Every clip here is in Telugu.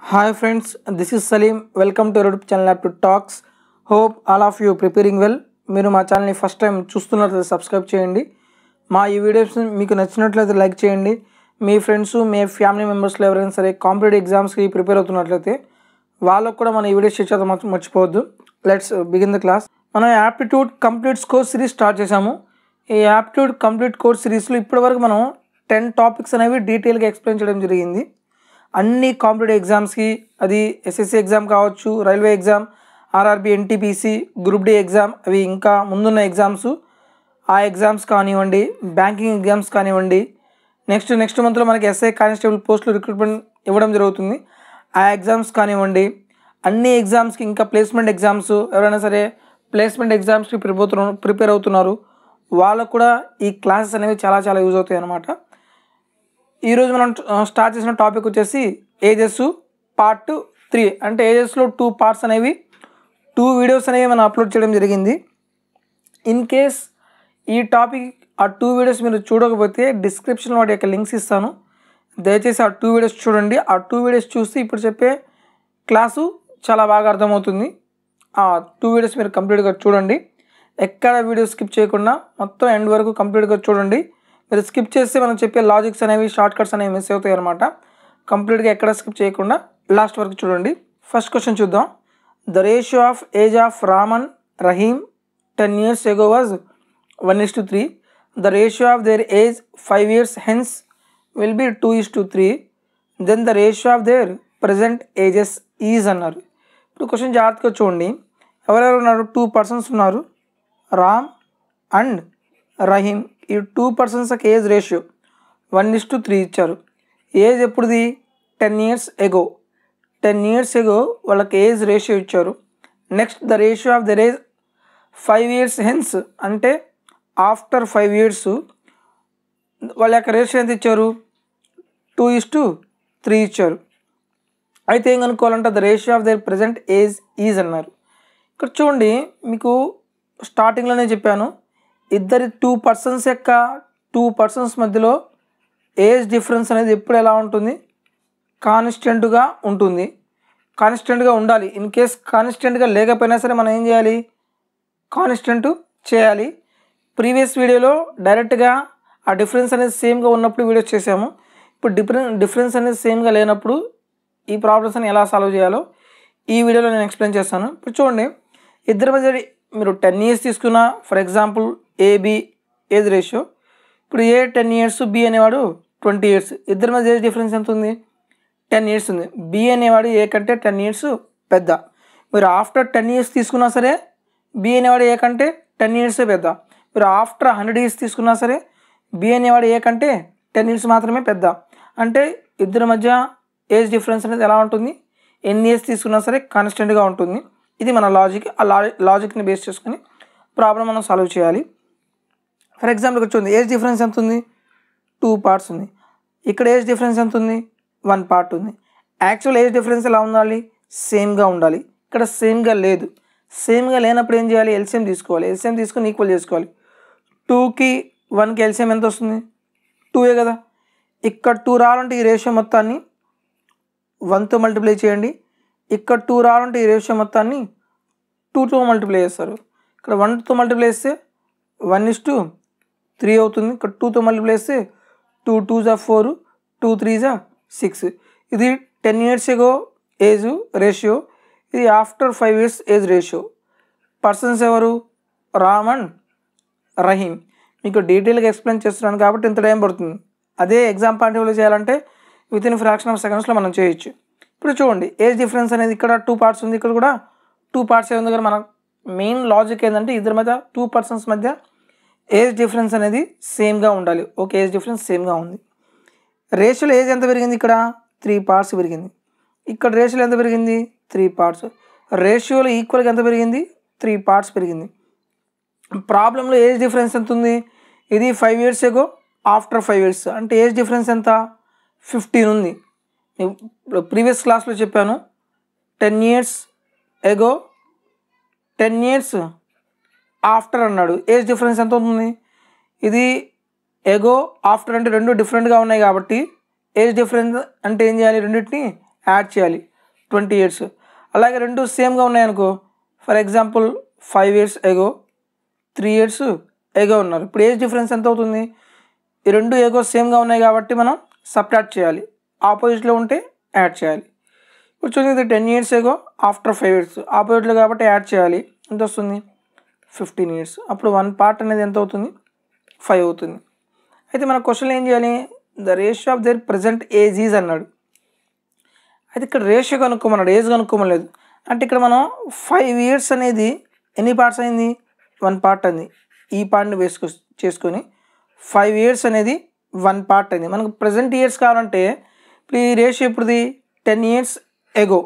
Hi friends, this is Salim. Welcome to YouTube channel Aptitude Talks. Hope all of you preparing well. మీరు మా ఛానల్ని ఫస్ట్ టైం చూస్తున్నట్లయితే సబ్స్క్రైబ్ చేయండి. మా ఈ వీడియోస్ మీకు నచ్చినట్లయితే లైక్ చేయండి. మీ ఫ్రెండ్స్ మీ ఫ్యామిలీ మెంబర్స్లో ఎవరైనా సరే కాంపిటేటివ్ ఎగ్జామ్స్కి ప్రిపేర్ అవుతున్నట్లయితే వాళ్ళకు కూడా మన ఈ వీడియోస్ షేర్ చేయడం మర్చిపోవద్దు. Let's begin the class. మనం aptitude complete course series start చేసాము. ఈ యాప్టిట్యూడ్ కంప్లీట్ కోర్స్ సిరీస్లో ఇప్పటివరకు మనం 10 టాపిక్స్ అనేవి డీటెయిల్గా ఎక్స్ప్లెయిన్ చేయడం జరిగింది. అన్ని కాంపిటేటివ్ ఎగ్జామ్స్కి, అది ఎస్ఎస్సి ఎగ్జామ్ కావచ్చు, railway exam, RRB, NTPC, group D exam, అవి ఇంకా ముందున్న ఎగ్జామ్స్, ఆ ఎగ్జామ్స్ కానివ్వండి, బ్యాంకింగ్ ఎగ్జామ్స్ కానివ్వండి, నెక్స్ట్ మంత్లో మనకి ఎస్ఐ కానిస్టేబుల్ పోస్టులు రిక్రూట్మెంట్ ఇవ్వడం జరుగుతుంది, ఆ ఎగ్జామ్స్ కానివ్వండి, అన్ని ఎగ్జామ్స్కి ఇంకా ప్లేస్మెంట్ ఎగ్జామ్స్, ఎవరైనా సరే ప్లేస్మెంట్ ఎగ్జామ్స్కి ప్రిపేర్ అవుతున్నారు వాళ్ళకు కూడా ఈ క్లాసెస్ అనేవి చాలా యూజ్ అవుతాయి అన్నమాట. ఈరోజు మనం స్టార్ట్ చేసిన టాపిక్ వచ్చేసి ఏజెస్ పార్ట్ 3. అంటే ఏజెస్లో 2 పార్ట్స్ అనేవి 2 వీడియోస్ అనేవి మనం అప్లోడ్ చేయడం జరిగింది. ఇన్ కేస్ ఈ టాపిక్ ఆ 2 వీడియోస్ మీరు చూడకపోతే డిస్క్రిప్షన్లో వాటి యొక్క లింక్స్ ఇస్తాను. దయచేసి ఆ 2 వీడియోస్ చూడండి. ఆ 2 వీడియోస్ చూసి ఇప్పుడు చెప్పే క్లాసు చాలా బాగా అర్థమవుతుంది. ఆ 2 వీడియోస్ మీరు కంప్లీట్గా చూడండి. ఎక్కడ వీడియో స్కిప్ చేయకుండా మొత్తం ఎండ్ వరకు కంప్లీట్గా చూడండి. మీరు స్కిప్ చేస్తే మనం చెప్పే లాజిక్స్ అనేవి, షార్ట్ కట్స్ అనేవి మిస్ అవుతాయి అనమాట. కంప్లీట్గా ఎక్కడ స్కిప్ చేయకుండా లాస్ట్ వరకు చూడండి. ఫస్ట్ క్వశ్చన్ చూద్దాం. The ratio of age of Raman Rahim 10 years ago was 1:3. The ratio of their age 5 years hence will be 2:3. Then the ratio of their present ages is అన్నారు. ఇప్పుడు క్వశ్చన్ జాగ్రత్తగా చూడండి. ఎవరెవరు ఉన్నారు? 2 persons ఉన్నారు, రామ్ అండ్ రహీమ్. ఈ 2 personsకి ఏజ్ రేషియో 1:3 ఇచ్చారు. ఏజ్ ఎప్పుడుది? 10 years ago. 10 years ago వాళ్ళకి ఏజ్ రేషియో ఇచ్చారు. Next the ratio of their age 5 years hence, అంటే ఆఫ్టర్ 5 years వాళ్ళ యొక్క రేషియో ఎంత ఇచ్చారు? 2:3 ఇచ్చారు. అయితే ఏం కనుక్కోవాలంటే the ratio of their present age is అన్నారు. ఇక్కడ చూడండి, మీకు స్టార్టింగ్లోనే చెప్పాను, ఇద్దరి 2 persons మధ్యలో ఏజ్ డిఫరెన్స్ అనేది ఎప్పుడు ఎలా ఉంటుంది? కాన్స్టెంట్గా ఉంటుంది. కాన్స్టెంట్గా ఉండాలి. ఇన్ కేస్ కాన్స్టెంట్గా లేకపోయినా సరే మనం ఏం చేయాలి? కాన్స్టెంట్ చేయాలి. ప్రీవియస్ వీడియోలో డైరెక్ట్గా ఆ డిఫరెన్స్ అనేది సేమ్గా ఉన్నప్పుడు వీడియోస్ చేసాము. ఇప్పుడు డిఫరెన్స్ అనేది సేమ్గా లేనప్పుడు ఈ ప్రాబ్లమ్స్ అని ఎలా సాల్వ్ చేయాలో ఈ వీడియోలో నేను ఎక్స్ప్లెయిన్ చేస్తాను. ఇప్పుడు చూడండి, ఇద్దరి మధ్య మీరు 10 years తీసుకున్నా, for example AB age ratio, ఇప్పుడు ఏ 10 years, బి అనేవాడు 20 years. ఇద్దరి మధ్య ఏజ్ డిఫరెన్స్ ఎంత ఉంది? 10 years ఉంది. బి అనేవాడు ఏ కంటే 10 years పెద్ద. మీరు ఆఫ్టర్ 10 years తీసుకున్నా సరే బి అనేవాడు ఏ కంటే 10 years పెద్ద. మీరు ఆఫ్టర్ 100 years తీసుకున్నా సరే బి అనేవాడు ఏ కంటే 10 years మాత్రమే పెద్ద. అంటే ఇద్దరి మధ్య ఏజ్ డిఫరెన్స్ అనేది ఎలా ఉంటుంది? ఎన్ని ఇయర్స్ తీసుకున్నా సరే కాన్స్టెంట్గా ఉంటుంది. ఇది మన లాజిక్. ఆ లాజిక్ని బేస్ చేసుకుని ప్రాబ్లం మనం సాల్వ్ చేయాలి. ఫర్ ఎగ్జాంపుల్ ఇక్కడ చూడండి, ఏజ్ డిఫరెన్స్ ఎంత ఉంది? 2 parts ఉంది. ఇక్కడ ఏజ్ డిఫరెన్స్ ఎంత ఉంది? 1 part ఉంది. యాక్చువల్ ఏజ్ డిఫరెన్స్ ఎలా ఉండాలి? సేమ్గా ఉండాలి. ఇక్కడ సేమ్గా లేదు. సేమ్గా లేనప్పుడు ఏం చేయాలి? ఎల్సిఎం తీసుకోవాలి. ఎల్సిఎం తీసుకొని ఈక్వల్ చేసుకోవాలి. 2కి 1కి ఎల్సిఎం ఎంత వస్తుంది? 2 కదా. ఇక్కడ 2 రావాలంటే ఈ రేషియో మొత్తాన్ని 1తో మల్టిప్లై చేయండి. ఇక్కడ 2 రావాలంటే ఈ రేషియో మొత్తాన్ని 2తో మల్టిప్లై చేస్తారు. ఇక్కడ 1తో మల్టిప్లై చేస్తే 1:3 అవుతుంది. ఇక్కడ 2తో మల్టిప్లై చేస్తే 2 2s are 4, 2 3s are 6. ఇది 10 years ago ఏజ్ రేషియో, ఇది after 5 years age ratio. Persons ఎవరు? రామ్ అండ్ రహీమ్. మీకు డీటెయిల్గా ఎక్స్ప్లెయిన్ చేస్తున్నాను కాబట్టి ఇంత టైం పడుతుంది. అదే ఎగ్జామ్ పాయింట్ ఆఫ్ వ్యూలో చేయాలంటే వితిన్ ఫ్రాక్షన్ ఆఫ్ సెకండ్స్లో మనం చేయొచ్చు. ఇప్పుడు చూడండి, ఏజ్ డిఫరెన్స్ అనేది ఇక్కడ 2 parts ఉంది, ఇక్కడ కూడా 2 parts ఉంది. కానీ మన మెయిన్ లాజిక్ ఏంటంటే ఇద్దరి మధ్య 2 persons మధ్య ఏజ్ డిఫరెన్స్ అనేది సేమ్గా ఉండాలి. ఓకే, ఏజ్ డిఫరెన్స్ సేమ్గా ఉంది. రేషియోలో ఏజ్ ఎంత పెరిగింది? ఇక్కడ 3 parts పెరిగింది. ఇక్కడ రేషియోలో ఎంత పెరిగింది? 3 parts. రేషియోలో ఈక్వల్గా ఎంత పెరిగింది? 3 parts పెరిగింది. ప్రాబ్లంలో ఏజ్ డిఫరెన్స్ ఎంత ఉంది? ఇది 5 years ago, ఆఫ్టర్ 5 years. అంటే ఏజ్ డిఫరెన్స్ ఎంత? 15 ఉంది. ప్రీవియస్ క్లాస్లో చెప్పాను, 10 years ago, 10 years ఆఫ్టర్ అన్నాడు. ఏజ్ డిఫరెన్స్ ఎంత అవుతుంది? ఇది ఎగో ఆఫ్టర్ అంటే రెండు డిఫరెంట్గా ఉన్నాయి కాబట్టి ఏజ్ డిఫరెన్స్ అంటే ఏం చేయాలి? రెండింటిని యాడ్ చేయాలి. 20 years. అలాగే రెండు సేమ్గా ఉన్నాయనుకో, for example 5 years ago 3 years ago ఉన్నారు. ఇప్పుడు ఏజ్ డిఫరెన్స్ ఎంత అవుతుంది? ఈ రెండు ఎగో సేమ్గా ఉన్నాయి కాబట్టి మనం సబ్ట్రాక్ట్ చేయాలి, ఆపోజిట్లో ఉంటే యాడ్ చేయాలి. ఇప్పుడు చూడండి 10 years ఎగో ఆఫ్టర్ 5 years ఆపోజిట్లో కాబట్టి యాడ్ చేయాలి. ఎంత వస్తుంది? 15 years. అప్పుడు 1 part అనేది ఎంత అవుతుంది? 5 అవుతుంది. అయితే మన క్వశ్చన్ ఏం చేయాలి? The ratio of their present age is అన్నాడు. అయితే ఇక్కడ రేషియో కనుక్కోమన్నాడు, ఏజ్ కనుక్కోమలేదు. అంటే ఇక్కడ మనం 5 years అనేది ఎన్ని పార్ట్స్ అయింది? 1 part అయింది. ఈ పార్ట్ని చేసుకొని 5 years అనేది 1 part అయింది. మనకు ప్రజెంట్ ఇయర్స్ కావాలంటే ఇప్పుడు ఈ రేషియో ఇప్పుడుది 10 years ఎగో.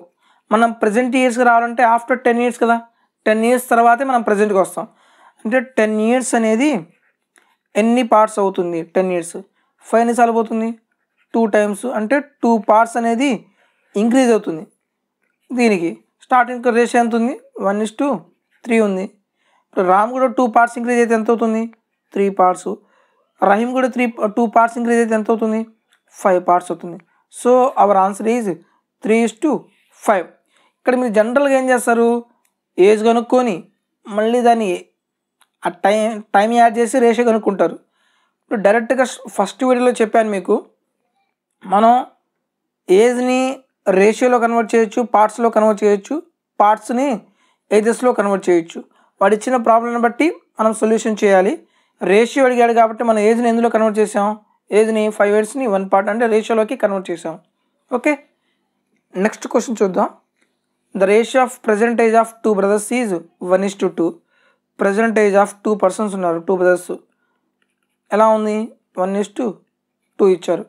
మనం ప్రజెంట్ ఇయర్స్కి రావాలంటే ఆఫ్టర్ 10 years కదా, 10 years తర్వాతే మనం ప్రజెంట్కి వస్తాం. అంటే 10 years అనేది ఎన్ని పార్ట్స్ అవుతుంది? 10 years 5 ఎన్నిసార్లు పోతుంది? 2 times. అంటే 2 parts అనేది ఇంక్రీజ్ అవుతుంది. దీనికి స్టార్టింగ్ రేషియో ఎంత ఉంది? 1:3 ఉంది. ఇప్పుడు రామ్ కూడా 2 parts ఇంక్రీజ్ అయితే ఎంత అవుతుంది? 3 parts. రహీం కూడా 2 parts ఇంక్రీజ్ అయితే ఎంత అవుతుంది? 5 parts అవుతుంది. So our answer is 3:5. ఇక్కడ మీరు జనరల్గా ఏం చేస్తారు? ఏజ్ కనుక్కొని మళ్ళీ దాన్ని ఆ టైం యాడ్ చేసి రేషియో కనుక్కుంటారు. ఇప్పుడు డైరెక్ట్గా ఫస్ట్ వీడియోలో చెప్పాను మీకు, మనం ఏజ్ని రేషియోలో కన్వర్ట్ చేయొచ్చు, పార్ట్స్లో కన్వర్ట్ చేయొచ్చు, పార్ట్స్ని ఏజెస్లో కన్వర్ట్ చేయొచ్చు. వాడు ఇచ్చిన ప్రాబ్లంని బట్టి మనం సొల్యూషన్ చేయాలి. రేషియో అడిగాడు కాబట్టి మనం ఏజ్ని ఎందులో కన్వర్ట్ చేసాం? ఏజ్ని 5 yearsని 1 part అంటే రేషియోలోకి కన్వర్ట్ చేసాం. ఓకే, నెక్స్ట్ క్వశ్చన్ చూద్దాం. The ratio of present age of 2 brothers is 1:2. Present age of 2 persons ఉన్నారు, 2 brothers. ఎలా ఉంది? 1:2 ఇచ్చారు.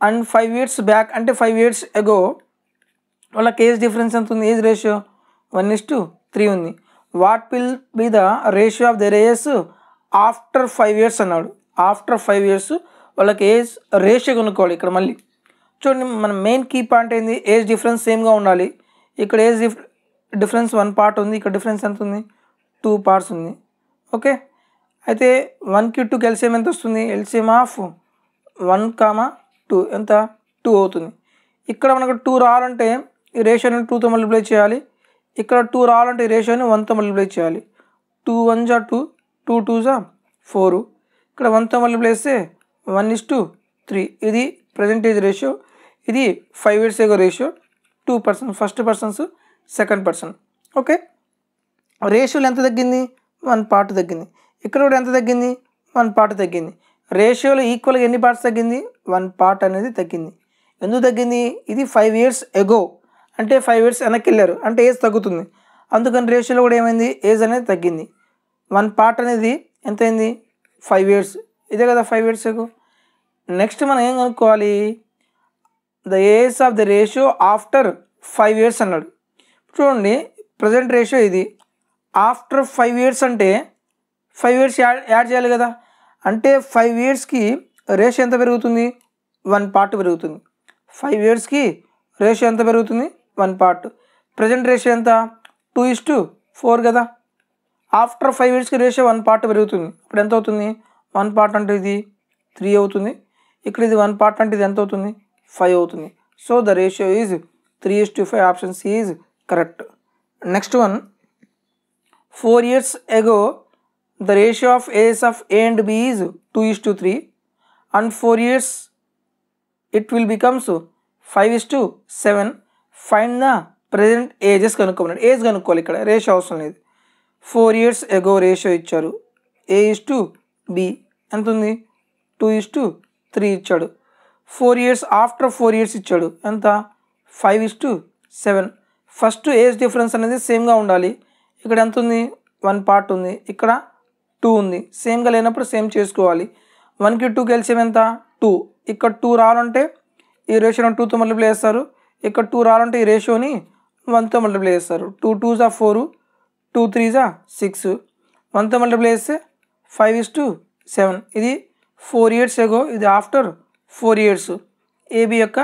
అండ్ 5 years బ్యాక్ అంటే 5 years ఎగో వాళ్ళకి ఏజ్ డిఫరెన్స్ ఎంత ఉంది? ఏజ్ రేషియో 1:3 ఉంది. What will be the ratio of there ages after 5 years అన్నాడు. ఆఫ్టర్ 5 years వాళ్ళకి ఏజ్ రేషియో కనుక్కోవాలి. ఇక్కడ మళ్ళీ చూడండి, మన మెయిన్ కీ పాయింట్ ఏంది? ఏజ్ డిఫరెన్స్ సేమ్గా ఉండాలి. ఇక్కడ ఏజ్ డిఫరెన్స్ 1 part ఉంది, ఇక్కడ డిఫరెన్స్ ఎంత ఉంది? 2 parts ఉంది. ఓకే, అయితే 1కి 2కి ఎల్సిఎం ఎంత వస్తుంది? ఎల్సిఎం ఆఫ్ 1, 2 ఎంత? 2 అవుతుంది. ఇక్కడ మనకు 2 రావాలంటే ఈ రేషియోని 2తో మల్టిప్లై చేయాలి. ఇక్కడ 2 రావాలంటే ఈ రేషియోని 1తో మల్టిప్లై చేయాలి. 2 1 = 2, 2 2 = 4. ఇక్కడ 1తో మల్టిప్లై చేస్తే 1:3. ఇది ప్రజెంటేజ్ రేషియో, ఇది 5 years ago ratio. 2 persons, first persons, second person. Okay, రేషియోలో ఎంత తగ్గింది? 1 part తగ్గింది. ఇక్కడ కూడా ఎంత తగ్గింది? 1 part తగ్గింది. రేషియోలో ఈక్వల్గా ఎన్ని పార్ట్స్ తగ్గింది? 1 part అనేది తగ్గింది. ఎందుకు తగ్గింది? ఇది 5 years ఎగో అంటే 5 years వెనక్కి వెళ్ళారు అంటే ఏజ్ తగ్గుతుంది. అందుకని రేషియోలో కూడా ఏమైంది? ఏజ్ అనేది తగ్గింది. 1 part అనేది ఎంత అయింది? 5 years. ఇదే కదా 5 years ఎగో. నెక్స్ట్ మనం ఏం కనుక్కోవాలి? The age of the ratio after 5 years అన్నాడు. చూడండి, ప్రజెంట్ రేషియో ఇది. ఆఫ్టర్ 5 years అంటే 5 years యాడ్ చేయాలి కదా. అంటే 5 yearsకి రేషియో ఎంత పెరుగుతుంది? 1 part పెరుగుతుంది. 5 yearsకి రేషియో ఎంత పెరుగుతుంది? 1 part. ప్రజెంట్ రేషియో ఎంత? 2:4 కదా. ఆఫ్టర్ 5 yearsకి రేషియో 1 part పెరుగుతుంది. ఇప్పుడు ఎంత అవుతుంది? 1 part అంటే ఇది 3 అవుతుంది. ఇక్కడ ఇది 1 part అంటే ఇది ఎంత అవుతుంది? 5 అవుతుంది. So the ratio is 3:5. Option C is correct. Next one, 4 years ago the ratio of ages of A and B is 2:3 and 4 years it will becomes 5:7. Find the present ages కనుక్కోమన్నాడు. ఏజ్ కనుక్కోవాలి, ఇక్కడ రేషియో అవసరం లేదు. 4 years ago రేషియో ఇచ్చారు. A:B ఎంత ఉంది? 2:3 ఇచ్చాడు. 4 years ఆఫ్టర్ 4 years ఇచ్చాడు. ఎంత? 5:7. ఫస్ట్ ఏజ్ డిఫరెన్స్ అనేది సేమ్గా ఉండాలి. ఇక్కడ ఎంత ఉంది? 1 part ఉంది. ఇక్కడ 2 ఉంది. సేమ్గా లేనప్పుడు సేమ్ చేసుకోవాలి. 1కి 2కి ఎల్సిఎం ఎంత? 2. ఇక్కడ 2 రావాలంటే ఈ రేషియోని 2తో మల్టిప్లై చేస్తారు. ఇక్కడ 2 రావాలంటే ఈ రేషియోని 1తో మల్టిప్లై చేస్తారు. 2 2 = 4, 2 3 = 6. 1తో మల్టిప్లై చేస్తే 5:7. ఇది 4 years ago, ఇది ఆఫ్టర్ 4 years. ఏబి యొక్క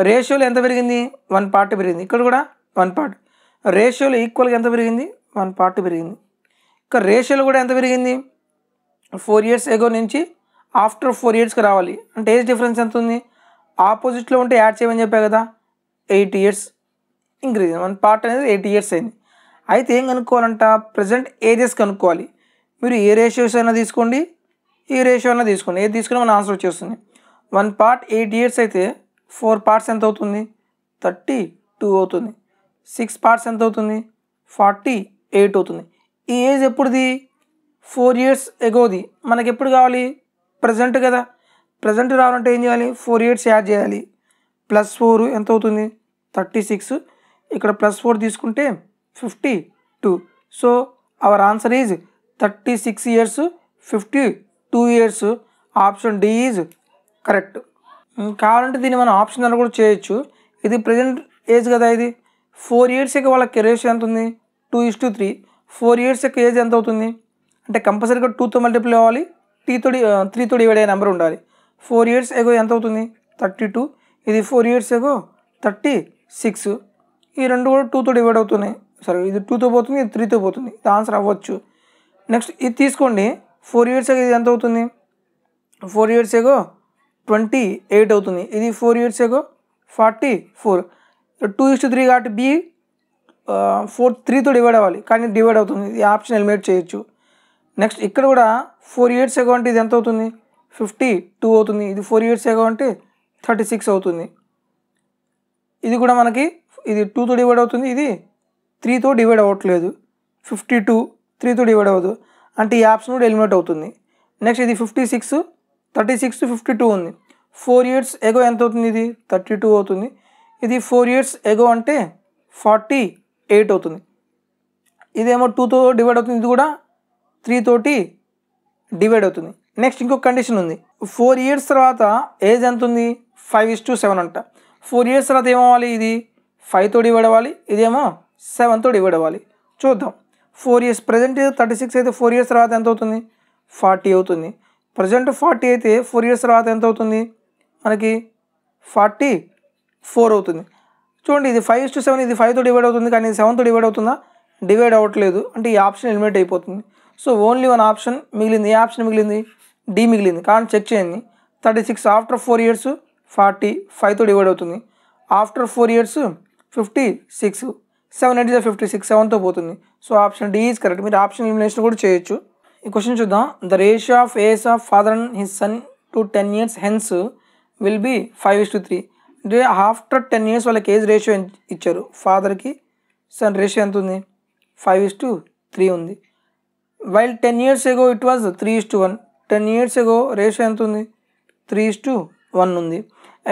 రేషియోలో ఎంత పెరిగింది? 1 part పెరిగింది. ఇక్కడ కూడా 1 part. రేషియోలో ఈక్వల్గా ఎంత పెరిగింది? 1 part పెరిగింది. ఇక్కడ రేషియోలో కూడా ఎంత పెరిగింది? 4 years ago నుంచి ఆఫ్టర్ 4 yearsకి రావాలి అంటే ఏజ్ డిఫరెన్స్ ఎంత ఉంది? ఆపోజిట్లో ఉంటే యాడ్ చేయమని చెప్పా కదా. 8 ఇయర్స్ ఇంక్రీజ్ అయింది, 1 పార్ట్ అనేది 8 ఇయర్స్ అయింది. అయితే ఏం కనుక్కోవాలంట, ప్రజెంట్ ఏజెస్ కనుక్కోవాలి. మీరు ఏ రేషియోస్ అయినా తీసుకోండి, ఈ రేషియో అయినా తీసుకోండి, ఏది తీసుకుని మన ఆన్సర్ వచ్చేస్తుంది. 1 పార్ట్ 8 ఇయర్స్ అయితే 4 పార్ట్స్ ఎంత అవుతుంది, 32 అవుతుంది. 6 పార్ట్స్ ఎంత అవుతుంది, 48 అవుతుంది. ఈ ఏజ్ ఎప్పుడుది, 4 ఇయర్స్ ఎగోది. మనకి ఎప్పుడు కావాలి, ప్రజెంట్ కదా. ప్రజెంట్ రావాలంటే ఏం చేయాలి, 4 ఇయర్స్ యాడ్ చేయాలి. +4 ఎంత అవుతుంది, 36. ఇక్కడ +4 తీసుకుంటే 52. So our answer is 36 years 52 years. Option D is correct. కావాలంటే దీన్ని మనం ఆప్షన్ అని కూడా చేయొచ్చు. ఇది ప్రజెంట్ ఏజ్ కదా, ఇది 4 ఇయర్స్ యొక్క వాళ్ళకి రేషియో ఎంత ఉంది, 2:3. 4 ఇయర్స్ యొక్క ఏజ్ ఎంత అవుతుంది అంటే కంపల్సరీగా 2తో మల్టిప్లై అవ్వాలి, 3తో డివైడ్ అయ్యే నెంబర్ ఉండాలి. 4 ఇయర్స్ ఎగో ఎంత అవుతుంది, 32. ఇది 4 ఇయర్స్ ఎగో 36. ఈ రెండు కూడా 2తో డివైడ్ అవుతున్నాయి. సరే, ఇది 2తో పోతుంది, ఇది 3తో పోతుంది. ఇది ఆన్సర్ అవ్వచ్చు. నెక్స్ట్ ఇది తీసుకోండి, 4 ఇయర్స్ ఎగో ఇది ఎంత అవుతుంది, 4 ఇయర్స్ ఎగో 28 అవుతుంది. ఇది 4 ఇయర్స్ ఎగో 44. 2:3 కాబట్టి బి 3తో డివైడ్ అవ్వాలి, కానీ డివైడ్ అవుతుంది. ఈ ఆప్షన్ ఎలిమినేట్ చేయొచ్చు. నెక్స్ట్ ఇక్కడ కూడా 4 ఇయర్స్ ఎగో అంటే ఇది ఎంత అవుతుంది, 52 అవుతుంది. ఇది 4 ఇయర్స్ ఎగో అంటే 36 అవుతుంది. ఇది కూడా మనకి ఇది 2తో డివైడ్ అవుతుంది, ఇది 3తో డివైడ్ అవ్వట్లేదు. 52 3తో డివైడ్ అవ్వదు అంటే ఈ ఆప్షన్ కూడా ఎలిమినేట్ అవుతుంది. నెక్స్ట్ ఇది 56, 36 to 52 ఉంది. 4 ఇయర్స్ ఎగో ఎంత అవుతుంది, ఇది 32 అవుతుంది. ఇది 4 ఇయర్స్ ఎగో అంటే 48 అవుతుంది. ఇదేమో 2తో డివైడ్ అవుతుంది, ఇది కూడా 3 తోటి డివైడ్ అవుతుంది. నెక్స్ట్ ఇంకొక కండిషన్ ఉంది, 4 ఇయర్స్ తర్వాత ఏజ్ ఎంత ఉంది, 5:7 అంట. 4 ఇయర్స్ తర్వాత ఏమవ్వాలి, ఇది 5తో డివైడ్ అవ్వాలి, ఇదేమో 7తో డివైడ్ అవ్వాలి. చూద్దాం. 4 ఇయర్స్ ప్రజెంట్ 36 అయితే 4 ఇయర్స్ తర్వాత ఎంత అవుతుంది, 40 అవుతుంది. ప్రజెంట్ 40 అయితే 4 ఇయర్స్ తర్వాత ఎంత అవుతుంది మనకి, 44 అవుతుంది. చూడండి, ఇది 5:7, ఇది 5తో డివైడ్ అవుతుంది, కానీ ఇది 7తో డివైడ్ అవుతుందా, డివైడ్ అవ్వట్లేదు అంటే ఈ ఆప్షన్ ఎలిమినేట్ అయిపోతుంది. సో ఓన్లీ 1 ఆప్షన్ మిగిలింది. ఏ ఆప్షన్ మిగిలింది, డి మిగిలింది. కానీ చెక్ చేయండి, 36 ఆఫ్టర్ 4 ఇయర్స్ 40, 5తో డివైడ్ అవుతుంది. ఆఫ్టర్ 4 ఇయర్స్ 56, 7 8 56, 7తో పోతుంది. So option D is correct. మీరు ఆప్షన్ ఎలిమినేషన్ కూడా చేయొచ్చు. ఈ క్వశ్చన్ చూద్దాం. The ratio of age of father and his son to 10 years hence will be 5:3. అంటే ఆఫ్టర్ 10 years వాళ్ళకి ఏజ్ రేషియో ఇచ్చారు. ఫాదర్కి సన్ రేషియో ఎంత ఉంది, 5:3 ఉంది. While 10 years ago it was 3:1. 10 years ago ratio ఎంత ఉంది, 3:1 ఉంది.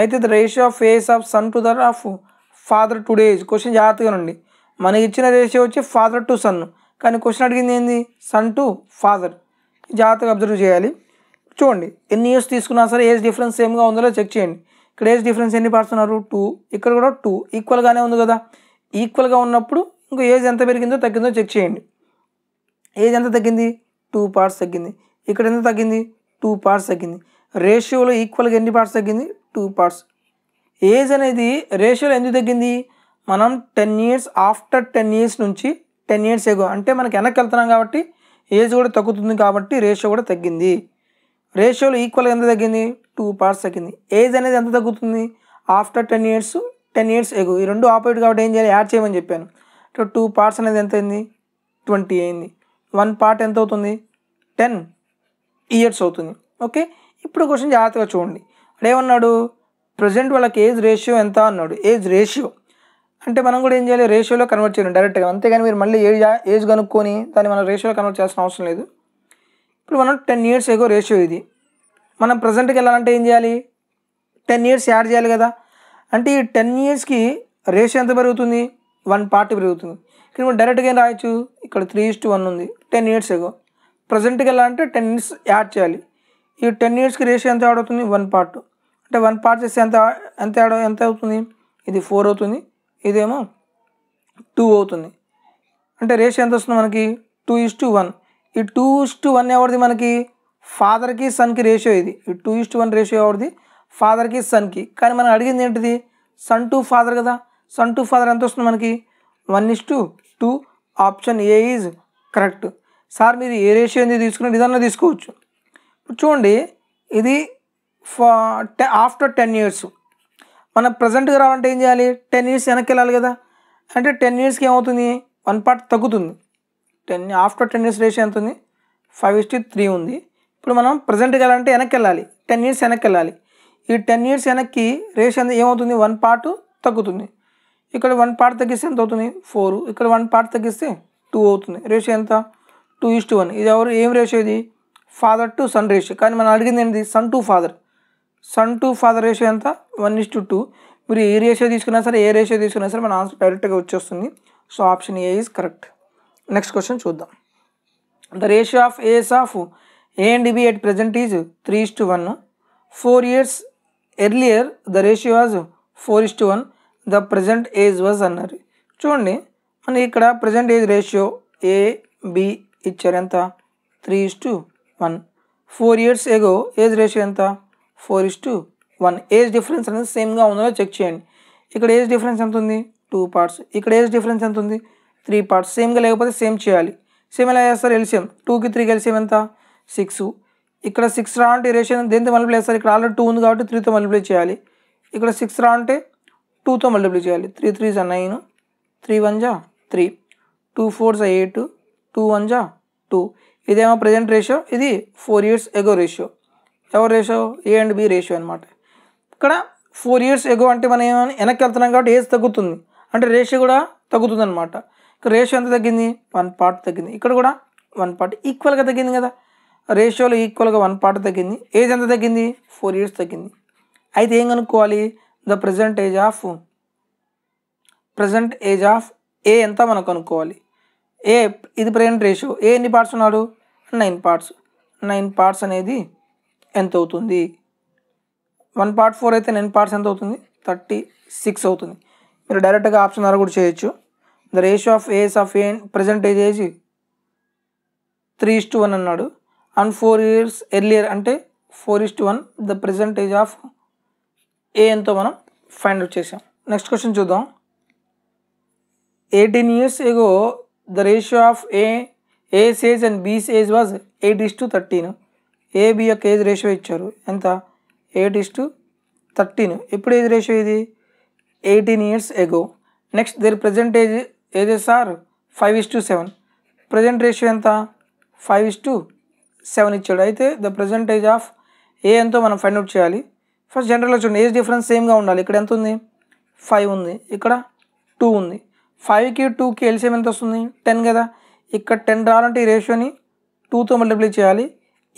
అయితే the ratio of age of son to that of father today age. Question జాగ్రత్తగా ఉండి, మనకి ఇచ్చిన రేషియో వచ్చి ఫాదర్ టు సన్, కానీ క్వశ్చన్ అడిగింది ఏంది, సన్ టు ఫాదర్. జాగ్రత్తగా అబ్జర్వ్ చేయాలి. చూడండి, ఎన్ని ఇయర్స్ తీసుకున్నా సరే ఏజ్ డిఫరెన్స్ సేమ్గా ఉందో చెక్ చేయండి. ఇక్కడ ఏజ్ డిఫరెన్స్ ఎన్ని పార్ట్స్ ఉన్నారు, 2. ఇక్కడ కూడా 2 ఈక్వల్గానే ఉంది కదా. ఈక్వల్గా ఉన్నప్పుడు ఇంకో ఏజ్ ఎంత పెరిగిందో తగ్గిందో చెక్ చేయండి. ఏజ్ ఎంత తగ్గింది, 2 parts తగ్గింది. ఇక్కడ ఎంత తగ్గింది, 2 parts తగ్గింది. రేషియోలో ఈక్వల్గా ఎన్ని పార్ట్స్ తగ్గింది, 2 parts. ఏజ్ అనేది రేషియోలో ఎందుకు తగ్గింది, మనం 10 years ఆఫ్టర్ 10 years నుంచి 10 years ఎగో అంటే మనకి వెనక్కి వెళ్తున్నాం కాబట్టి ఏజ్ కూడా తగ్గుతుంది, కాబట్టి రేషియో కూడా తగ్గింది. రేషియోలో ఈక్వల్గా ఎంత తగ్గింది, 2 parts తగ్గింది. ఏజ్ అనేది ఎంత తగ్గుతుంది, ఆఫ్టర్ 10 years 10 years ఎగో. ఈ రెండు ఆపోజిట్ కాబట్టి ఏం చేయాలి, యాడ్ చేయమని చెప్పాను. 2 parts అనేది ఎంత అయింది, 20 అయింది. 1 part ఎంత అవుతుంది, 10 years అవుతుంది. ఓకే, ఇప్పుడు క్వశ్చన్ జాగ్రత్తగా చూడండి. అక్కడ ఏమన్నాడు, ప్రజెంట్ వాళ్ళకి ఏజ్ రేషియో ఎంత అన్నాడు. ఏజ్ రేషియో అంటే మనం కూడా ఏం చేయాలి, రేషియోలో కన్వర్ట్ చేయండి డైరెక్ట్గా. అంతేగాని మీరు మళ్ళీ ఏజ్ కనుక్కొని దాన్ని మనం రేషియోలో కన్వర్ట్ చేయాల్సిన అవసరం లేదు. ఇప్పుడు మనం 10 years ఎగో రేషియో ఇది. మనం ప్రజెంట్కి వెళ్ళాలంటే ఏం చేయాలి, 10 years యాడ్ చేయాలి కదా. అంటే ఈ 10 yearsకి రేషియో ఎంత పెరుగుతుంది, 1 part పెరుగుతుంది. ఇక్కడ మనం డైరెక్ట్గా ఏం రాయొచ్చు, ఇక్కడ 3:1 ఉంది. 10 years ఎగో ప్రజెంట్కి వెళ్ళాలంటే 10 years యాడ్ చేయాలి. ఈ 10 yearsకి రేషియో ఎంత యాడ్ అవుతుంది, 1 part. అంటే 1 part చేస్తే ఎంత అవుతుంది, ఇది 4 అవుతుంది, ఇదేమో 2 అవుతుంది. అంటే రేషియో ఎంత వస్తుంది మనకి, 2:1. ఈ 2:1 ఎవరిది మనకి, ఫాదర్కి సన్కి రేషియో ఇది. ఈ 2:1 రేషియో ఎవరిది, ఫాదర్కి సన్కి. కానీ మనం అడిగింది ఏంటిది, సన్ టు ఫాదర్ కదా. సన్ టు ఫాదర్ ఎంత వస్తుంది మనకి, 1:2. Option A is correct. Sir మీరు ఏ రేషియో ఎందుకు తీసుకుని ఇదన్నా తీసుకోవచ్చు. ఇప్పుడు చూడండి, ఇది ఆఫ్టర్ 10 years మన ప్రజెంట్గా రావాలంటే ఏం చేయాలి, 10 years వెనక్కి వెళ్ళాలి కదా. అంటే 10 yearsకి ఏమవుతుంది, 1 part తగ్గుతుంది. ఆఫ్టర్ 10 years రేషియో ఎంత ఉంది, 5:3 ఉంది. ఇప్పుడు మనం ప్రజెంట్కి వెళ్ళాలంటే వెనక్కి వెళ్ళాలి, 10 years వెనక్కి వెళ్ళాలి. ఈ 10 years వెనక్కి రేషియో ఏమవుతుంది, 1 part తగ్గుతుంది. ఇక్కడ 1 part తగ్గిస్తే ఎంత అవుతుంది, 4. ఇక్కడ 1 part తగ్గిస్తే 2 అవుతుంది. రేషియో ఎంత, 2:1. ఇది ఏం రేషియో, ఇది ఫాదర్ టు సన్ రేషియో. కానీ మనం అడిగింది ఏంటి, సన్ టు ఫాదర్ రేషియో ఎంత, 1:2. మీరు ఏ రేషియో తీసుకున్నా సరే, ఏ రేషియో తీసుకున్నా సరే మన ఆన్సర్ డైరెక్ట్గా వచ్చేస్తుంది. So option A is correct. Next question చూద్దాం. The ratio of age of A and B at present is 3:1. 4 years earlier the ratio was 4:1. The present age was అన్నారు. చూడండి, మన ఇక్కడ present age ratio A B ఇచ్చారు ఎంత, 3:1. 4 years ago ఏజ్ రేషియో ఎంత, 4:1. ఏజ్ డిఫరెన్స్ అనేది సేమ్గా ఉందో చెక్ చేయండి. ఇక్కడ ఏజ్ డిఫరెన్స్ ఎంత ఉంది, 2 parts. ఇక్కడ ఏజ్ డిఫరెన్స్ ఎంత ఉంది, 3 parts. సేమ్గా లేకపోతే సేమ్ చేయాలి. సేమ్ ఎలా చేస్తారు, ఎల్సిఎం 2కి 3కి ఎల్సిఎం ఎంత, 6. ఇక్కడ 6 రా అంటే రేషియో దేంతో మల్టిప్లై చేస్తారు, ఇక్కడ ఆల్రెడీ 2 ఉంది కాబట్టి 3తో మల్టిప్లై చేయాలి. ఇక్కడ 6 రా అంటే 2తో మల్టిప్లై చేయాలి. 3 3s 9, 3 1s 3, 2 4s 8, 2 1s 2. ఇదేమో ప్రజెంట్ రేషియో, ఇది 4 years ago రేషియో. ఎవరు రేషియో, ఏ అండ్ బి రేషియో అనమాట. ఇక్కడ 4 years ago అంటే మనం ఏమైనా వెనక్కి వెళ్తున్నాం కాబట్టి ఏజ్ తగ్గుతుంది, అంటే రేషియో కూడా తగ్గుతుంది అనమాట. ఇక్కడ రేషియో ఎంత తగ్గింది, 1 part తగ్గింది. ఇక్కడ కూడా 1 part ఈక్వల్గా తగ్గింది కదా, రేషియోలో ఈక్వల్గా 1 part తగ్గింది. ఏజ్ ఎంత తగ్గింది, 4 years తగ్గింది. అయితే ఏం కనుక్కోవాలి, ద ప్రజెంట్ ఏజ్ ఆఫ్ ఏ ఎంత మనం కనుక్కోవాలి. ఏ ఇది ప్రజెంట్ రేషియో, ఏ ఎన్ని పార్ట్స్ ఉన్నాడు, 9 parts. 9 parts అనేది ఎంత అవుతుంది, 1 part 4 అయితే 9 parts ఎంత అవుతుంది, 36 అవుతుంది. మీరు డైరెక్ట్గా ఆప్షన్ ద్వారా కూడా చేయొచ్చు. The ratio of age of A present age 3:1 అన్నాడు. అండ్ 4 years ఎర్లియర్ అంటే 4:1. The present age of A ఎంతో మనం ఫైండ్ అవుట్ చేసాం. నెక్స్ట్ క్వశ్చన్ చూద్దాం. 18 years ago the ratio of A's age and B's age was 8:13. AB యొక్క ఏజ్ రేషియో ఇచ్చారు ఎంత, 8:13. ఎప్పుడు ఏజ్ రేషియో ఇది, 18 years ago. Next their present ages are 5:7. Present ratio ఎంత, 5:7 ఇచ్చాడు. అయితే the present age of A ఎంతో మనం ఫైండ్ అవుట్ చేయాలి. ఫస్ట్ జనరల్గా చూడండి, ఏజ్ డిఫరెన్స్ సేమ్గా ఉండాలి. ఇక్కడ ఎంత ఉంది, 5 ఉంది, ఇక్కడ 2 ఉంది. 5కి 2కి ఎల్సిఎం ఎంత వస్తుంది, 10 కదా. ఇక్కడ 10 రావాలంటే ఈ రేషియోని 2తో మల్టిప్లై చేయాలి.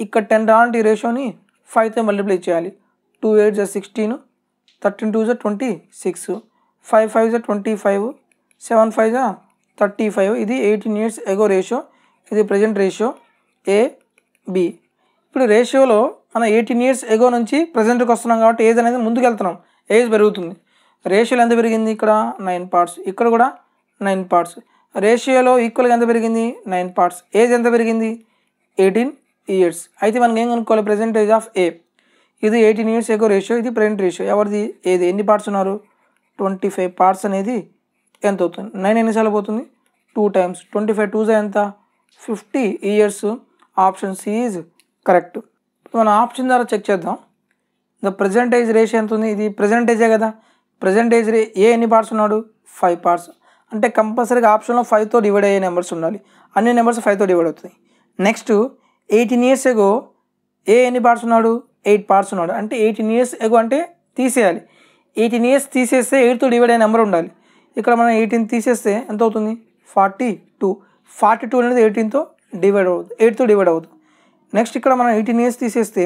ఇక్కడ 10 రావాలంటే ఈ రేషియోని 5తో మల్టిప్లై చేయాలి. 2 8s 16, 13 2s 26, 5 5s 25, 7 5s 35. ఇది 18 years ago రేషియో, ఇది ప్రజెంట్ రేషియో ఏ బి. ఇప్పుడు రేషియోలో మనం 18 years ago నుంచి ప్రజెంట్కి వస్తున్నాం కాబట్టి ఏజ్ అనేది ముందుకు వెళ్తున్నాం, ఏజ్ పెరుగుతుంది. రేషియోలో ఎంత పెరిగింది, ఇక్కడ 9 parts, ఇక్కడ కూడా 9 parts. రేషియోలో ఈక్వల్గా ఎంత పెరిగింది, 9 parts. ఏజ్ ఎంత పెరిగింది, 18 years. అయితే మనం ఏం కనుక్కోవాలి, ప్రజెంట్ ఏజ్ ఆఫ్ ఏ. ఇది 18 years ago రేషియో, ఇది ప్రజెంట్ రేషియో. ఎవరిది, ఏది ఎన్ని పార్ట్స్ ఉన్నారు, 25 parts అనేది ఎంత అవుతుంది, 9 ఎన్నిసార్లు పోతుంది, 2 times. 25 2s ఎంత, 50 years. Option C is correct. మనం ఆప్షన్ ద్వారా చెక్ చేద్దాం. ద ప్రజెంట్ ఏజ్ రేషియో ఎంత ఉంది, ఇది ప్రజెంట్ ఏజే కదా. ప్రజెంట్ ఏజ్ ఏ ఎన్ని పార్ట్స్ ఉన్నాడు, 5 parts. అంటే కంపల్సరీగా ఆప్షన్లో 5తో డివైడ్ అయ్యే నెంబర్స్ ఉండాలి. అన్ని నెంబర్స్ 5తో డివైడ్ అవుతాయి. నెక్స్ట్ 18 years ago ఏ ఎన్ని పార్ట్స్ ఉన్నాడు, 8 parts ఉన్నాడు. అంటే 18 years ago అంటే తీసేయాలి. 18 years తీసేస్తే 8తో డివైడ్ అయ్యే నెంబర్ ఉండాలి. ఇక్కడ మనం 18 తీసేస్తే ఎంత అవుతుంది, 42. 42 అనేది 18తో డివైడ్ అవుతుంది, 8తో డివైడ్ అవుతుంది. నెక్స్ట్ ఇక్కడ మనం 18 years తీసేస్తే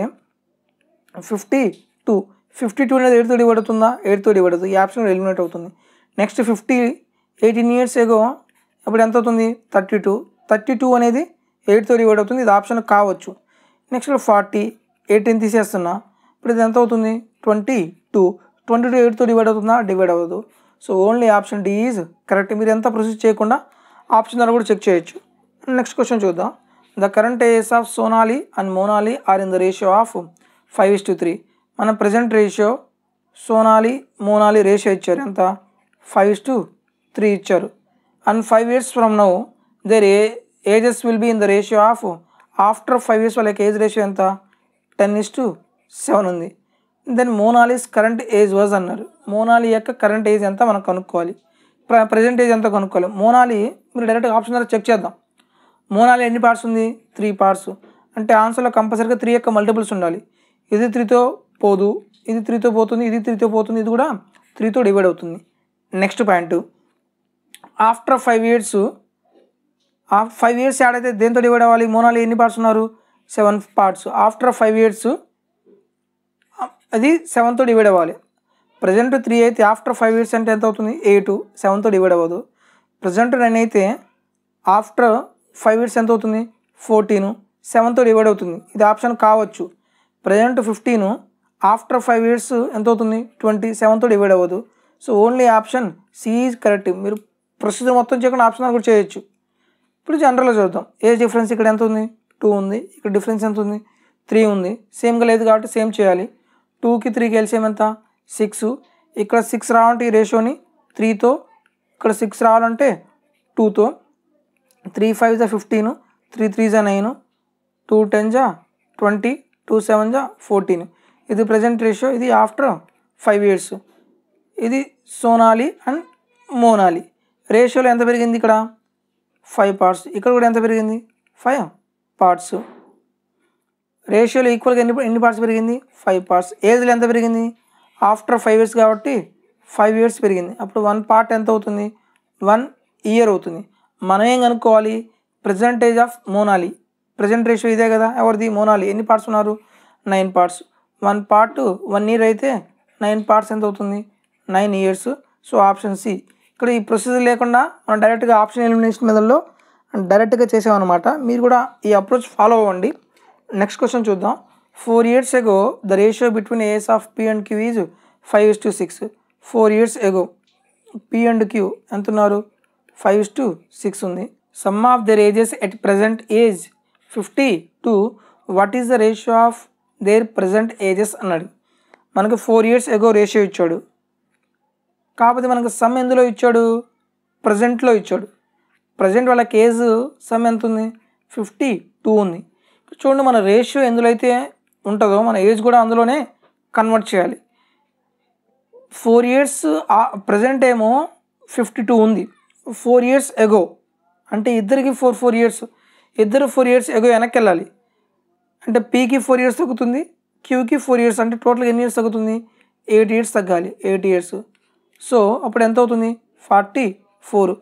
52. 52 అనేది 8తో డివైడ్ అవుతుందా, 8తో డివైడ్ అవుతుంది. ఈ ఆప్షన్ ఎలిమినేట్ అవుతుంది. నెక్స్ట్ 50 18 years ago అప్పుడు ఎంత అవుతుంది, 32. 32 అనేది 8తో డివైడ్ అవుతుంది, ఇది ఆప్షన్ కావచ్చు. నెక్స్ట్ ఇక్కడ 40, 18 తీసేస్తున్నా, ఇప్పుడు ఇది ఎంత అవుతుంది, 22. 22 8తో డివైడ్ అవుతుందా, డివైడ్ అవ్వదు. So only option D is correct. మీరు ఎంత ప్రొసీడ్ చేయకుండా ఆప్షన్ ద్వారా కూడా చెక్ చేయొచ్చు. నెక్స్ట్ క్వశ్చన్ చూద్దాం. The current ages of Sonali and Monali are in the ratio of 5:3. మన present ratio Sonali Monali ratio ఇచ్చారు ఎంత, 5:3 ఇచ్చారు. And 5 years from now their ages will be in the ratio of, after 5 years వాళ్ళకి ఏజ్ రేషియో ఎంత, 10:7 ఉంది. దెన్ మోనాలిస్ కరెంట్ ఏజ్ వాజ్ అన్నారు. మోనాలి యొక్క కరెంట్ ఏజ్ ఎంత మనం కనుక్కోవాలి. ప్రజెంట్ ఏజ్ ఎంత కనుక్కోవాలి. మోనాలి మీరు డైరెక్ట్గా ఆప్షన్ ద్వారా చెక్ చేద్దాం. మోనాలి ఎన్ని పార్ట్స్ ఉంది? 3 పార్ట్స్. అంటే ఆన్సర్లో కంపల్సరీగా 3 యొక్క మల్టిపుల్స్ ఉండాలి. ఇది 3తో పోదు, ఇది 3తో పోతుంది, ఇది 3తో పోతుంది, ఇది కూడా 3తో డివైడ్ అవుతుంది. Next point, after 5 years 5 years add అయితే దేంతో డివైడ్ అవ్వాలి? మోనాలి ఎన్ని పార్ట్స్ ఉన్నారు? 7 పార్ట్స్. ఆఫ్టర్ 5 ఇయర్స్ అది 7తో డివైడ్ అవ్వాలి. ప్రజెంట్ 3 అయితే ఆఫ్టర్ 5 ఇయర్స్ అంటే ఎంత అవుతుంది? 8. 7తో డివైడ్ అవ్వదు. ప్రజెంట్ 9 అయితే ఆఫ్టర్ 5 ఇయర్స్ ఎంత అవుతుంది? 14. 7తో డివైడ్ అవుతుంది. ఇది ఆప్షన్ కావచ్చు. ప్రజెంట్ 15 ఆఫ్టర్ 5 ఇయర్స్ ఎంత అవుతుంది? 20. 7తో డివైడ్ అవ్వదు. So only option C is correct. మీరు ప్రొసీజర్ మొత్తం చేయకుండా ఆప్షన్ కూడా చేయొచ్చు. ఇప్పుడు జనరల్గా చూద్దాం. ఏజ్ డిఫరెన్స్ ఇక్కడ ఎంత ఉంది? 2 ఉంది. ఇక్కడ డిఫరెన్స్ ఎంత ఉంది? 3 ఉంది. సేమ్గా లేదు కాబట్టి సేమ్ చేయాలి. 2కి 3కి ఎల్సిఎం ఎంత? 6. ఇక్కడ 6 రావాలంటే ఈ రేషియోని 3తో, ఇక్కడ 6 రావాలంటే 2తో. 3 5 జా 15, 3 3 జా 9, 2 10 జా 20, 2 7 జా 14. ఇది ప్రజెంట్ రేషియో. ఇది ఆఫ్టర్ 5 ఇయర్స్. ఇది సోనాలి అండ్ మోనాలి. రేషియోలో ఎంత పెరిగింది? ఇక్కడ 5 పార్ట్స్. ఇక్కడ కూడా ఎంత పెరిగింది? 5 పార్ట్స్. రేషియోలో ఈక్వల్గా ఎన్ని పార్ట్స్ పెరిగింది? 5 పార్ట్స్. ఏజ్లో ఎంత పెరిగింది? ఆఫ్టర్ 5 ఇయర్స్ కాబట్టి 5 ఇయర్స్ పెరిగింది. అప్పుడు 1 పార్ట్ ఎంత అవుతుంది? 1 ఇయర్ అవుతుంది. మనం ఏం కనుక్కోవాలి? Present age of Monali. Present ratio ఇదే కదా, ఎవరిది? మోనాలి. ఎన్ని పార్ట్స్ ఉన్నారు? 9 పార్ట్స్. 1 పార్ట్ 1 ఇయర్ అయితే 9 పార్ట్స్ ఎంత అవుతుంది? 9 ఇయర్స్. So option C. ఇక్కడ ఈ ప్రొసీజర్ లేకుండా మనం డైరెక్ట్గా ఆప్షన్ ఎలిమినేషన్ మెథడ్లో డైరెక్ట్గా చేసామన్నమాట. మీరు కూడా ఈ అప్రోచ్ ఫాలో అవ్వండి. నెక్స్ట్ క్వశ్చన్ చూద్దాం. 4 years ago the ratio between AS of P and Q is 5:6. 4 years ago P and Q ఎంత ఉన్నారు? 5:6 ఉంది. Some of their ages at present age 52. what is the ratio of their present ages అన్నాడు. మనకు 4 years ago రేషియో ఇచ్చాడు. కాకపోతే మనకు సమ్ ఎందులో ఇచ్చాడు? ప్రజెంట్లో ఇచ్చాడు. ప్రజెంట్ వాళ్ళకి ఏజ్ సమ్ ఎంత ఉంది? 52 ఉంది. చూడండి, మన రేషియో ఎందులో అయితే ఉంటుందో మన ఏజ్ కూడా అందులోనే కన్వర్ట్ చేయాలి. 4 years ప్రజెంట్ ఏమో 52 ఉంది. 4 years ఎగో అంటే ఇద్దరికి 4 years. ఇద్దరు 4 years ఎగో వెనక్కి వెళ్ళాలి. అంటే పీకి 4 years తగ్గుతుంది, క్యూకి 4 years. అంటే టోటల్గా ఎన్ని ఇయర్స్ తగ్గుతుంది? 8 years తగ్గాలి. 8 years. సో అప్పుడు ఎంత అవుతుంది? 44.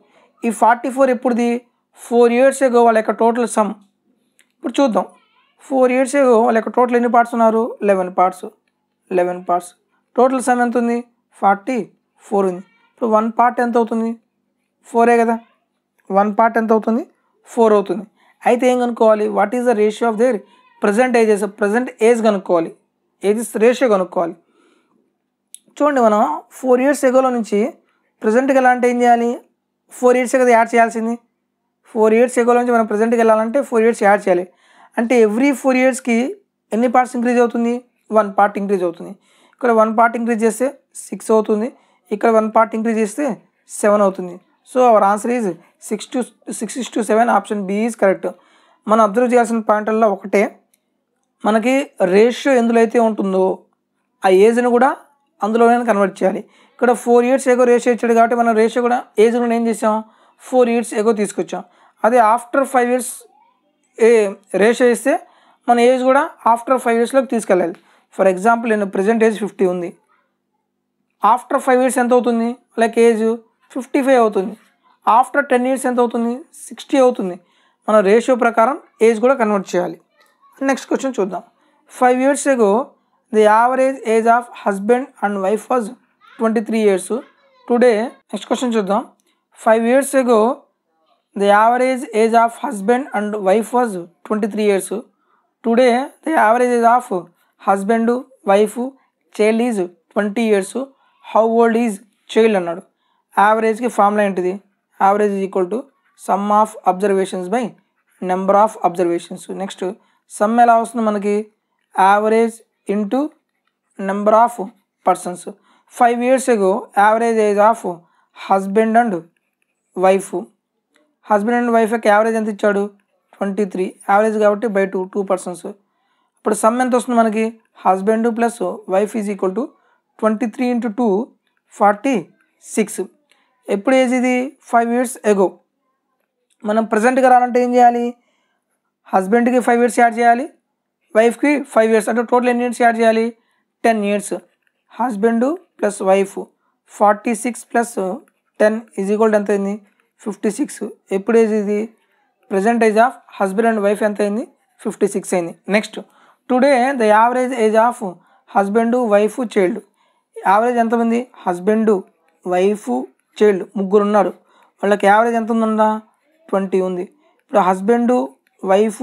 ఈ 44 ఎప్పుడుది? 4 years ఎగో వాళ్ళ యొక్క టోటల్ సమ్. ఇప్పుడు చూద్దాం. 4 years ఎగో వాళ్ళ యొక్క టోటల్ ఎన్ని పార్ట్స్ ఉన్నారు? 11 పార్ట్స్. 11 పార్ట్స్. టోటల్ సమ్ ఎంత ఉంది? 44 ఉంది. ఇప్పుడు 1 పార్ట్ ఎంత అవుతుంది? 4 కదా. 1 పార్ట్ ఎంత అవుతుంది? 4 అవుతుంది. అయితే ఏం కనుక్కోవాలి? What is the ratio of their present ages. Present age కనుక్కోవాలి. ఏజెస్ రేషియో కనుక్కోవాలి. చూడండి, మనం 4 years ఎగోలో నుంచి ప్రజెంట్కి వెళ్ళాలంటే ఏం చేయాలి? 4 years కదా యాడ్ చేయాల్సింది. 4 years ఎగోలో నుంచి మనం ప్రజెంట్కి వెళ్ళాలంటే 4 years యాడ్ చేయాలి. అంటే ఎవ్రీ 4 yearsకి ఎన్ని పార్ట్స్ ఇంక్రీజ్ అవుతుంది? 1 పార్ట్ ఇంక్రీజ్ అవుతుంది. ఇక్కడ 1 పార్ట్ ఇంక్రీజ్ చేస్తే 6 అవుతుంది. ఇక్కడ 1 పార్ట్ ఇంక్రీజ్ చేస్తే 7 అవుతుంది. So our answer is 6:7. Option B is correct. మనం అబ్జర్వ్ చేయాల్సిన పాయింట్లలో ఒకటే, మనకి రేషియో ఎందులో అయితే ఉంటుందో ఆ ఏజ్ని కూడా అందులోనే కన్వర్ట్ చేయాలి. ఇక్కడ 4 years ఎగో రేషియో ఇచ్చాడు కాబట్టి మనం రేషియో కూడా ఏజ్ కూడా ఏం చేసాం? 4 years ఎగో తీసుకొచ్చాం. అదే ఆఫ్టర్ 5 years రేషియో ఇస్తే మన ఏజ్ కూడా ఆఫ్టర్ 5 yearsలోకి తీసుకెళ్ళాలి. ఫర్ ఎగ్జాంపుల్ నేను ప్రజెంట్ ఏజ్ 50 ఉంది. ఆఫ్టర్ 5 years ఎంత అవుతుంది? లైక్ ఏజ్ 55 అవుతుంది. ఆఫ్టర్ 10 years ఎంత అవుతుంది? 60 అవుతుంది. మన రేషియో ప్రకారం ఏజ్ కూడా కన్వర్ట్ చేయాలి. నెక్స్ట్ క్వశ్చన్ చూద్దాం. 5 years ago the average age of husband and wife was 23 years. Today next question చూద్దాం. 5 years ago the average age of husband and wife was 23 years. Today the average age of husband, wife, child is 20 years. How old is child అన్నాడు. యావరేజ్కి ఫార్ములా ఏంటిది? Average is equal to some of observations by number of observations. Next some ఎలా వస్తుంది మనకి? Average into number of persons. 5 years ago average age of husband and wife. Husband and wife యొక్క యావరేజ్ ఎంత ఇచ్చాడు? 23. యావరేజ్ కాబట్టి బై 2 persons. ఇప్పుడు సమ్ ఎంత వస్తుంది మనకి, husband plus wife is equal to 23 × 2 46. ఎప్పుడు ఏజ్ ఇది, 5 years ఎగో. మనం ప్రజెంట్గా రావాలంటే ఏం చేయాలి, హస్బెండ్కి 5 years యాడ్ చేయాలి, వైఫ్కి 5 years, అంటే టోటల్ ఎన్ని ఇయర్స్ యాడ్ చేయాలి, 10 years. Husband plus wife 46 plus 10 is equal ఎంత అయింది, 56. ఎప్పుడు ఏజ్ ఇది, present age of husband and wife ఎంత అయింది, 56 అయింది. Next, today the average age of husband wife child. Average ఎంతమంది, హస్బెండ్ వైఫ్ చైల్డ్ ముగ్గురు ఉన్నారు, వాళ్ళకి యావరేజ్ ఎంత ఉందా, 20 ఉంది. ఇప్పుడు హస్బెండ్ వైఫ్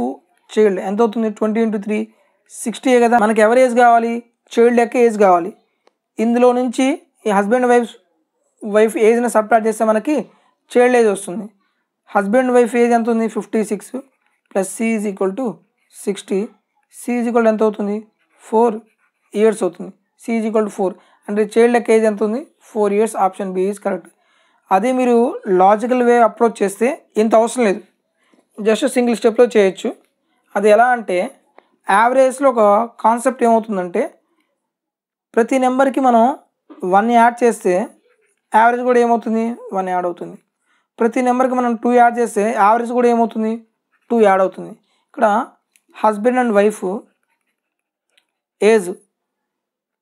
చైల్డ్ ఎంత అవుతుంది, 20 × 3 60 కదా. మనకి ఎవరి ఏజ్ కావాలి, చైల్డ్ యొక్క ఏజ్ కావాలి. ఇందులో నుంచి ఈ హస్బెండ్ వైఫ్ ఏజ్ని సబ్ట్రాక్ట్ చేస్తే మనకి చైల్డ్ ఏజ్ వస్తుంది. హస్బెండ్ వైఫ్ ఏజ్ ఎంత ఉంది, 56 plus C is equal to 60. C is equal ఎంత అవుతుంది, 4 years అవుతుంది. సి ఈజ్ ఈక్వల్ టు 4 అంటే చైల్డ్ యొక్క ఏజ్ ఎంత ఉంది, 4 years. Option B is correct. అదే మీరు లాజికల్ వే అప్రోచ్ చేస్తే ఇంత అవసరం లేదు, జస్ట్ సింగిల్ స్టెప్లో చేయొచ్చు. అది ఎలా అంటే, యావరేజ్లో ఒక కాన్సెప్ట్ ఏమవుతుందంటే, ప్రతి నెంబర్కి మనం 1 యాడ్ చేస్తే యావరేజ్ కూడా ఏమవుతుంది, 1 యాడ్ అవుతుంది. ప్రతి నెంబర్కి మనం 2 యాడ్ చేస్తే యావరేజ్ కూడా ఏమవుతుంది, 2 యాడ్ అవుతుంది. ఇక్కడ husband and wife age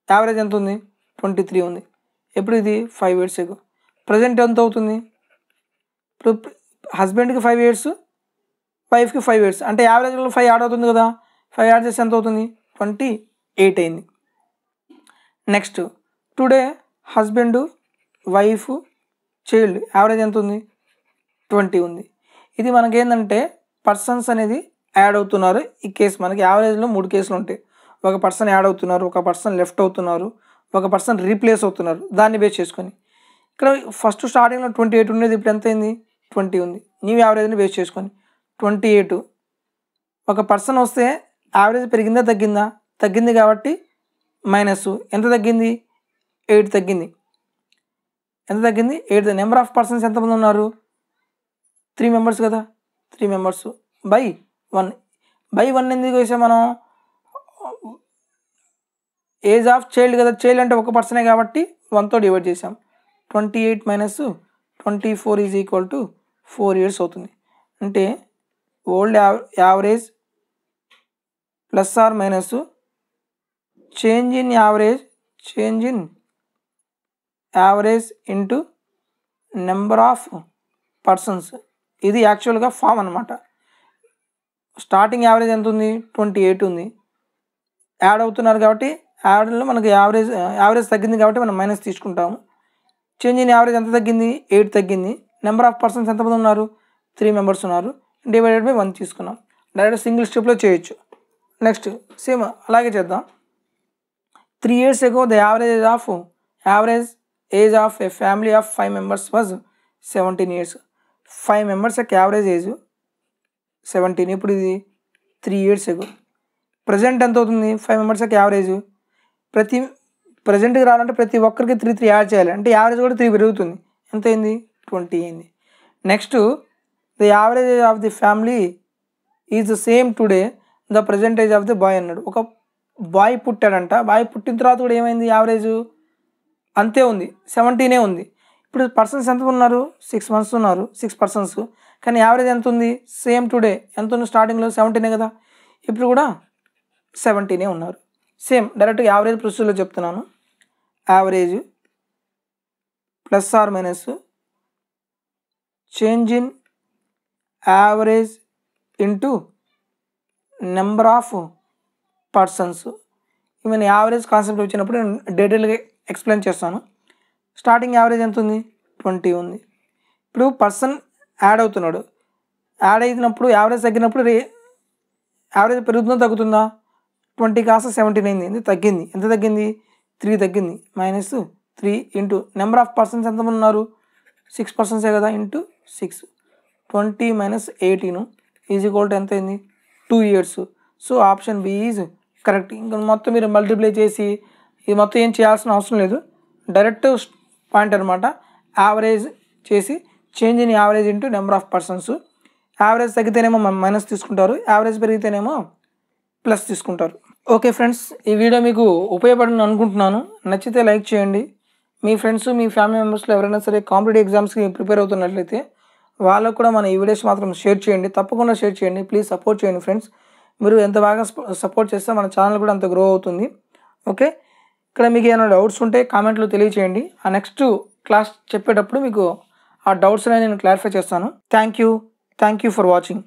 average ఎంత ఉంది, 23 ఉంది. ఎప్పుడు ఇది, 5 years ఎగో. ప్రజెంట్ ఎంత అవుతుంది, ఇప్పుడు హస్బెండ్కి 5 years, వైఫ్కి 5 years, అంటే యావరేజ్లో 5 యాడ్ అవుతుంది కదా. 5 యాడ్ చేస్తే ఎంత అవుతుంది, 28 అయింది. Next, today husband wife child average ఎంత ఉంది, 20 ఉంది. ఇది మనకేంటంటే పర్సన్స్ అనేది యాడ్ అవుతున్నారు. ఈ కేసు మనకి యావరేజ్లో 3 కేసులు ఉంటాయి. ఒక పర్సన్ యాడ్ అవుతున్నారు, ఒక పర్సన్ లెఫ్ట్ అవుతున్నారు, ఒక పర్సన్ రీప్లేస్ అవుతున్నారు. దాన్ని బేస్ చేసుకొని ఇక్కడ ఫస్ట్ స్టార్టింగ్లో 28 ఉండేది, ఇప్పుడు ఎంత అయింది, 20 ఉంది. న్యూ యావరేజ్ని బేస్ చేసుకొని 28. ఒక పర్సన్ వస్తే యావరేజ్ పెరిగిందా తగ్గిందా, తగ్గింది కాబట్టి మైనస్ ఎంత తగ్గింది, 8 తగ్గింది. ఎంత తగ్గింది, 8. నెంబర్ ఆఫ్ పర్సన్స్ ఎంతమంది ఉన్నారు, 3 members కదా. 3 members బై 1. బై 1 ఎందుకు వేసాం మనం, ఏజ్ ఆఫ్ చైల్డ్ కదా, చైల్డ్ అంటే ఒక పర్సనే కాబట్టి 1తో డివైడ్ చేసాం. 28 - 24 ఈజ్ ఈక్వల్ టు 4 years అవుతుంది. అంటే old average plus or minus change in average into number of persons. ఇది యాక్చువల్గా ఫామ్ అనమాట. స్టార్టింగ్ యావరేజ్ ఎంత ఉంది, 28 ఉంది. యాడ్ అవుతున్నారు కాబట్టి యాడ్లో మనకి యావరేజ్ తగ్గింది కాబట్టి మనం మైనస్ తీసుకుంటాము. చేంజ్ ఇన్ యావరేజ్ ఎంత తగ్గింది, 8 తగ్గింది. నెంబర్ ఆఫ్ పర్సన్స్ ఎంతమంది ఉన్నారు, 3 members ఉన్నారు. డివైడెడ్ బై 1 తీసుకున్నాం. డైరెక్ట్ సింగిల్ స్టెప్లో చేయొచ్చు. నెక్స్ట్ సేమ్ అలాగే చేద్దాం. 3 years ago the average age of a family of 5 members was 17 years. 5 members యొక్క యావరేజ్ ఏజ్ 17. ఇప్పుడు ఇది 3 years ago. ప్రజెంట్ ఎంత అవుతుంది, 5 members యొక్క యావరేజ్. ప్రజెంట్కి రావాలంటే ప్రతి ఒక్కరికి 3 యాడ్ చేయాలి, అంటే యావరేజ్ కూడా 3 పెరుగుతుంది. ఎంత అయింది, 20 అయింది. Next, the average age of the family is the same today the present age of the bye అన్నాడు. ఒక బాయ్ పుట్టాడంట. బాయ్ పుట్టిన తర్వాత కూడా ఏమైంది, యావరేజ్ అంతే ఉంది, 17 ఉంది. ఇప్పుడు పర్సన్స్ ఎంత ఉన్నారు, 6 months ఉన్నారు, 6 persons. కానీ యావరేజ్ ఎంత ఉంది, సేమ్ టుడే ఎంత ఉంది, స్టార్టింగ్లో 17 కదా. ఇప్పుడు కూడా 17 ఉన్నారు. సేమ్ డైరెక్ట్గా యావరేజ్ ప్రొసీజర్లో చెప్తున్నాను. Average plus or minus change in average into number of persons. Even average concept వచ్చినప్పుడు నేను డీటెయిల్గా ఎక్స్ప్లెయిన్ చేస్తాను. స్టార్టింగ్ యావరేజ్ ఎంత ఉంది, 20 ఉంది. ఇప్పుడు పర్సన్ యాడ్ అవుతున్నాడు. యాడ్ అయినప్పుడు యావరేజ్ తగ్గినప్పుడు యావరేజ్ పెరుగుతుందా తగ్గుతుందా, 20 కాస్త 17 అయింది, తగ్గింది. ఎంత తగ్గింది, 3 తగ్గింది. -3 ఇంటూ నెంబర్ ఆఫ్ పర్సన్స్ ఎంతమంది ఉన్నారు, 6 persons కదా, ఇంటూ 6. 20 - 18 ఈజ్ ఈక్వల్ టు ఎంత అయింది, 2 years. So option B is correct. ఇంకా మొత్తం మీరు మల్టిప్లై చేసి ఇది మొత్తం ఏం చేయాల్సిన అవసరం లేదు, డైరెక్ట్ పాయింట్ అనమాట. యావరేజ్ చేసి change in average into number of persons. Average తగ్గితేనేమో మైనస్ తీసుకుంటారు, యావరేజ్ పెరిగితేనేమో ప్లస్ తీసుకుంటారు. ఓకే ఫ్రెండ్స్, ఈ వీడియో మీకు ఉపయోగపడింది అనుకుంటున్నాను. నచ్చితే లైక్ చేయండి. మీ ఫ్రెండ్స్, మీ ఫ్యామిలీ మెంబర్స్లో ఎవరైనా సరే కాంపిటేటివ్ ఎగ్జామ్స్కి ప్రిపేర్ అవుతున్నట్లయితే వాళ్ళకు కూడా మన ఈ వీడియోస్ మాత్రం షేర్ చేయండి. తప్పకుండా షేర్ చేయండి. ప్లీజ్ సపోర్ట్ చేయండి ఫ్రెండ్స్. మీరు ఎంత బాగా సపోర్ట్ చేస్తే మన ఛానల్ కూడా అంత గ్రో అవుతుంది. ఓకే, ఇక్కడ మీకు ఏమైనా డౌట్స్ ఉంటే కామెంట్లో తెలియచేయండి. ఆ నెక్స్ట్ క్లాస్ చెప్పేటప్పుడు మీకు ఆ డౌట్స్ అనేవి నేను క్లారిఫై చేస్తాను. Thank you for watching.